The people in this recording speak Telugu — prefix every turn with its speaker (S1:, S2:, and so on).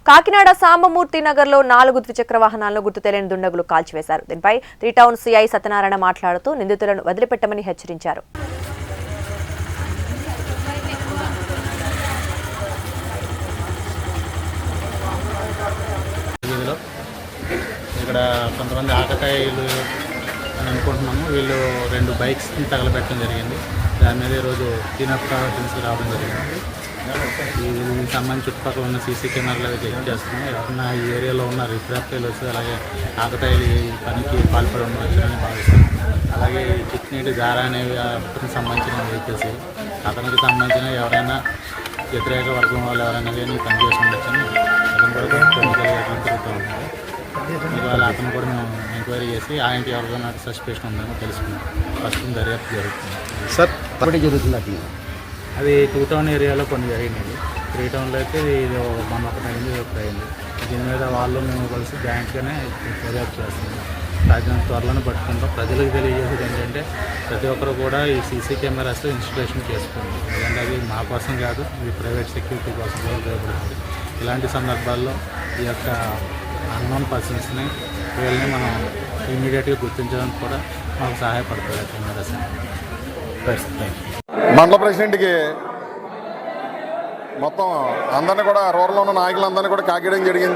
S1: కాకినాడ సాంబమూర్తి నగర్లో 4 ద్విచక్ర వాహనాలను గుర్తు తెలియని దుండగులు కాల్చివేశారు. దీనిపై 3 టౌన్ సిఐ సత్యనారాయణ మాట్లాడుతూ నిందితులను వదిలిపెట్టమని హెచ్చరించారు.
S2: ఇక్కడ కొంతమంది ఆకతాయిలు అని అనుకుంటున్నాము. వీళ్ళు 2 బైక్స్ని తగలబెట్టడం జరిగింది. దాని మీద ఈరోజు క్లీనప్ తీసుకురావడం జరిగింది. దీనికి సంబంధించి చుట్టుపక్కల ఉన్న సీసీ కెమెరాలు అవి చెక్ చేస్తున్నాం. ఎవరన్నా ఈ ఏరియాలో ఉన్న రిఫ్రాక్టర్లు వచ్చి అలాగే ఆకతాయిలు ఈ పనికి పాల్పడి ఉండవచ్చని భావిస్తున్నాం. అలాగే చిట్నీటి గారా అనేవి అతనికి సంబంధించిన వెహికల్స్, అతనికి సంబంధించిన ఎవరైనా వ్యతిరేక వర్గం వాళ్ళు ఎవరైనా కానీ పనిచేసి ఉండొచ్చని అతను కూడా తిరుగుతూ ఉన్నారు. ఇవాళ అతను కూడా మేము ఎంక్వైరీ చేసి ఆయనకి ఎవరికైనా సస్పెషన్ ఉందని తెలుసుకున్నాం. ఫస్ట్ దర్యాప్తు జరుగుతుంది.
S3: సార్ అప్పుడే జరుగుతుంది అట్లా
S2: అది 2 టౌన్ ఏరియాలో కొన్ని జరిగినాయి. 3 టౌన్లో అయితే ఇది మొన్న ఒకటి అయింది, ఒకటి అయింది. దీని మీద వాళ్ళు మేము కలిసి బ్యాంక్గానే దర్యాప్తు చేస్తున్నాం. రాజ్యాంగ త్వరలోనే పట్టుకుంటాం. ప్రజలకు తెలియజేసేది ఏంటంటే ప్రతి ఒక్కరు కూడా ఈ సీసీ కెమెరాస్ ఇన్స్టాలేషన్ చేసుకోండి. ఎందుకంటే అది మా కోసం కాదు, ఇది ప్రైవేట్ సెక్యూరిటీ కోసం కూడా ఉపయోగపడుతుంది. ఇలాంటి సందర్భాల్లో ఈ యొక్క అన్నోన్ పర్సన్స్ని వీళ్ళని మనం ఇమీడియట్గా గుర్తించడానికి కూడా మాకు సహాయపడుతుంది ఆ కెమెరాస్.
S3: మండల ప్రెసిడెంట్కి మొత్తం అందరినీ కూడా రూరల్లో ఉన్న నాయకులందరినీ కూడా కాకేయడం జరిగింది.